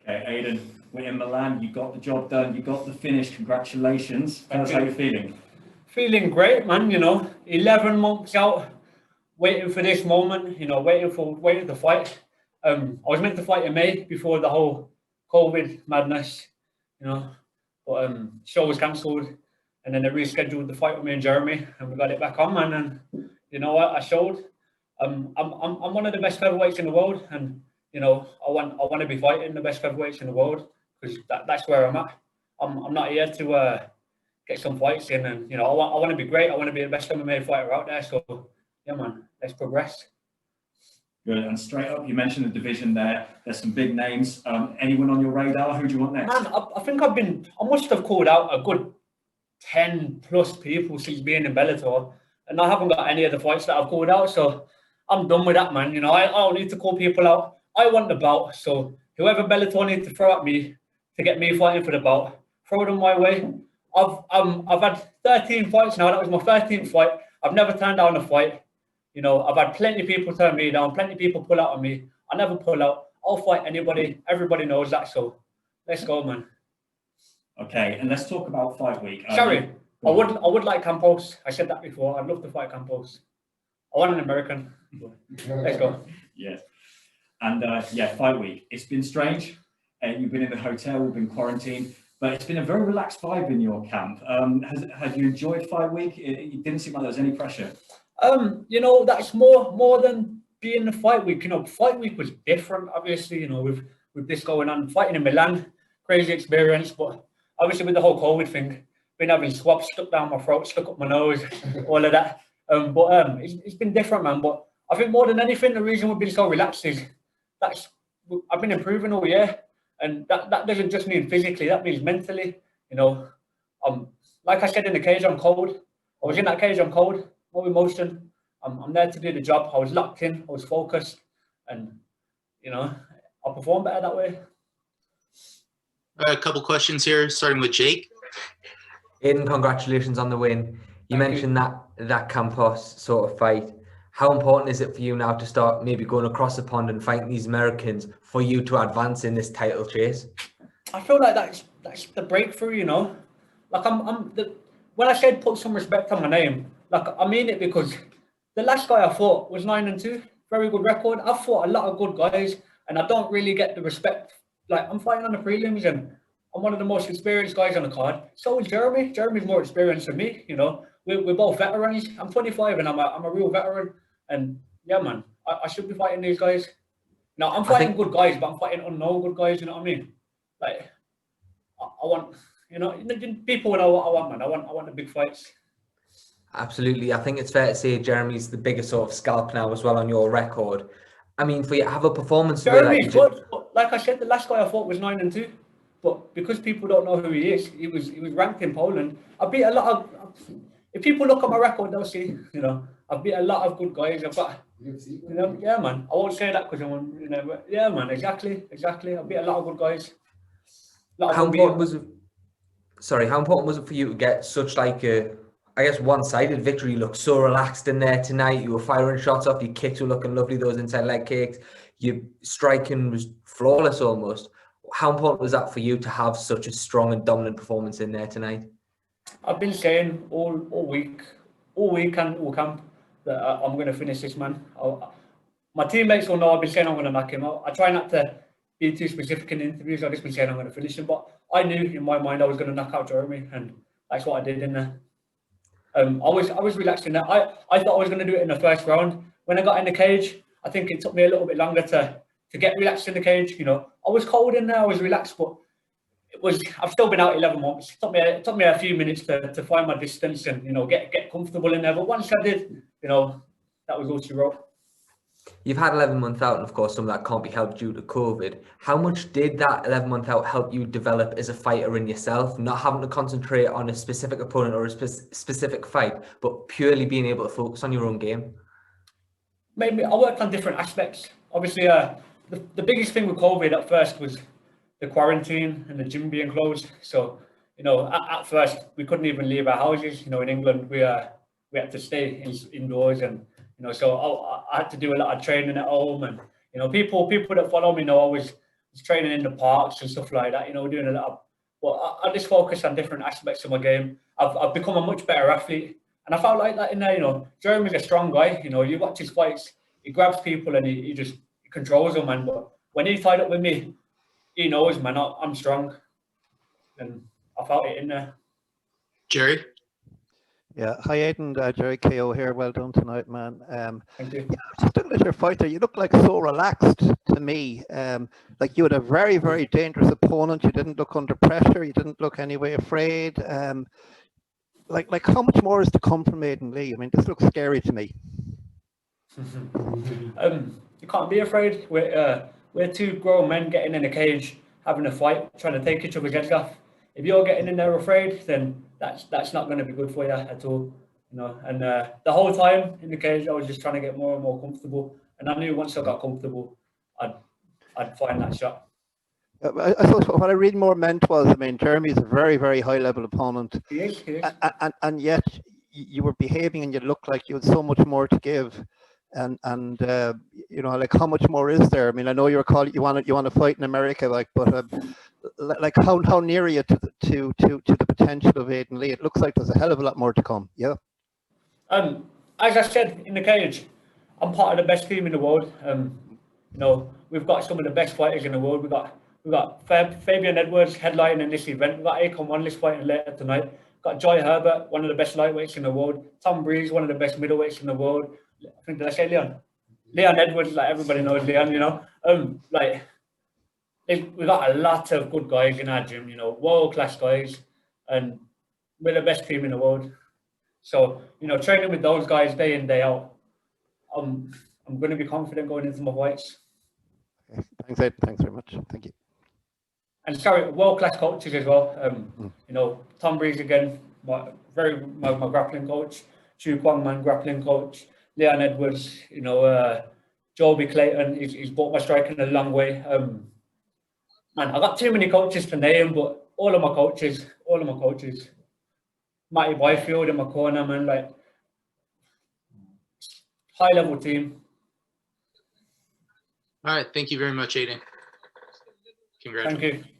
Okay, Aiden, we're in Milan. You got the job done. You got the finish. Congratulations. Tell us how you're feeling. Feeling great, man. 11 months out, waiting for this moment. Waiting to fight. I was meant to fight in May before the whole COVID madness. But show was cancelled, and then they rescheduled the fight with me and Jeremy, and we got it back on, man. And you know what? I showed. I'm one of the best featherweights in the world, and I want to be fighting the best featherweights in the world, because that's where I'm at. I'm not here to get some fights in, and I want to be great. I want to be the best MMA fighter out there. So yeah, man, let's progress. Good. And straight up, you mentioned the division there. There's some big names. Anyone on your radar? Who do you want next? Man, I think I must have called out a good 10 plus people since being in Bellator, and I haven't got any of the fights that I've called out. So I'm done with that, man. I don't need to call people out. I want the bout. So whoever Bellator needs to throw at me to get me fighting for the bout, throw them my way. I've had 13 fights now. That was my 13th fight. I've never turned down a fight. I've had plenty of people turn me down, plenty of people pull out on me. I never pull out. I'll fight anybody. Everybody knows that. So let's go, man. Okay, and let's talk about fight week. Sorry, I would like Campos. I said that before. I'd love to fight Campos. I want an American. Let's go. Yeah. And fight week. It's been strange. You've been in the hotel, we've been quarantined, but it's been a very relaxed vibe in your camp. Have you enjoyed fight week? It didn't seem like there was any pressure. That's more than being a fight week. Fight week was different, obviously, with this going on. Fighting in Milan, crazy experience, but obviously with the whole COVID thing, been having swabs stuck down my throat, stuck up my nose, all of that. But it's been different, man. But I think more than anything, the reason we've been so relaxed is I've been improving all year, and that doesn't just mean physically, that means mentally. Like I said in the cage, I'm cold. I was in that cage, I'm cold. No emotion. I'm there to do the job. I was locked in. I was focused, and I performed better that way. A couple questions here, starting with Jake. Aiden, congratulations on the win. You mentioned that Campos sort of fight. How important is it for you now to start maybe going across the pond and fighting these Americans for you to advance in this title chase? I feel like that's the breakthrough. Like when I said put some respect on my name. Like, I mean it, because the last guy I fought was 9-2, very good record. I've fought a lot of good guys, and I don't really get the respect. Like, I'm fighting on the prelims, and I'm one of the most experienced guys on the card. So is Jeremy. Jeremy's more experienced than me. We're both veterans. I'm 25, and I'm a real veteran. And yeah, man, I should be fighting these guys. Now, I'm fighting good guys, but I'm fighting unknown good guys. You know what I mean? Like, I want, people know what I want, man. I want the big fights. Absolutely. I think it's fair to say Jeremy's the biggest sort of scalp now as well on your record. I mean, for you to have a performance... Jeremy's good. Like I said, the last guy I fought was 9-2. But because people don't know who he is, he was ranked in Poland. I beat a lot of... If people look at my record, they'll see, I've beat a lot of good guys. I've got... yeah, man. I won't say that because I'm... but yeah, man, exactly. I beat a lot of good guys. How important was it... Sorry, how important was it for you to get such like a... I guess one-sided victory? You looked so relaxed in there tonight. You were firing shots off. Your kicks were looking lovely. Those inside leg kicks. Your striking was flawless almost. How important was that for you to have such a strong and dominant performance in there tonight? I've been saying all week and all camp that I'm going to finish this man. My teammates will know I've been saying I'm going to knock him out. I try not to be too specific in interviews. I've just been saying I'm going to finish him. But I knew in my mind I was going to knock out Jeremy, and that's what I did in there. I was relaxed in that. I thought I was going to do it in the first round. When I got in the cage, I think it took me a little bit longer to get relaxed in the cage. I was cold in there, I was relaxed, but I've still been out 11 months. It took me a few minutes to find my distance and get comfortable in there. But once I did, that was all she wrote. You've had 11 months out, and of course some of that can't be helped due to COVID. How much did that 11 month out help you develop as a fighter in yourself, not having to concentrate on a specific opponent or a specific fight, but purely being able to focus on your own game? Maybe I worked on different aspects. Obviously, the biggest thing with COVID at first was the quarantine and the gym being closed. So, at first we couldn't even leave our houses. In England we had to stay indoors, and so I had to do a lot of training at home, and people that follow me know I was It's training in the parks and stuff like that. You know, doing a lot of. Well, I just focus on different aspects of my game. I've become a much better athlete, and I felt like that in there. You know, Jeremy's a strong guy. You know, you watch his fights, he grabs people and he controls them, man. But when he tied up with me, he knows, man, I'm strong, and I felt it in there. Jerry? Yeah, hi Aiden, Jerry KO here. Well done tonight, man. Thank you. Yeah, just looking at your fight there, you look like so relaxed to me. Like you had a very, very dangerous opponent. You didn't look under pressure. You didn't look any way afraid. Like how much more is to come from Aiden Lee? I mean, this looks scary to me. You can't be afraid. We're two grown men getting in a cage, having a fight, trying to take each other's heads off. If you're getting in there afraid, then that's not going to be good for you at all. You know, and the whole time in the cage, I was just trying to get more and more comfortable. And I knew once I got comfortable, I'd find that shot. I suppose what I really more meant was, I mean, Jeremy's a very, very high level opponent. He is. And yet you were behaving and you looked like you had so much more to give. And you know, like how much more is there? I mean, I know you're calling, you want to fight in America, like, but like how near are you to the potential of Aiden Lee? It looks like there's a hell of a lot more to come. Yeah. As I said in the cage, I'm part of the best team in the world. You know, we've got some of the best fighters in the world. We've got Fabian Edwards headlining this event. We've got Akon Wanless fighting later tonight. We've got Joy Herbert, one of the best lightweights in the world. Tom Breeze, one of the best middleweights in the world. I think, did I say Leon? Leon Edwards, like everybody knows Leon, you know. Like we've got a lot of good guys in our gym, you know, world-class guys, and we're the best team in the world. So, you know, training with those guys day in, day out, I'm going to be confident going into my fights. Okay. Thanks, Ed. Thanks very much. Thank you. And sorry, world-class coaches as well. You know, Tom Breeze again, my grappling coach. Chu Kwangman, grappling coach. Leon Edwards, you know, Joby Clayton, he's brought my striking a long way. Man, I got too many coaches to name, but all of my coaches. Matty Byfield in my corner, man, like high-level team. All right. Thank you very much, Aiden. Congratulations. Thank you.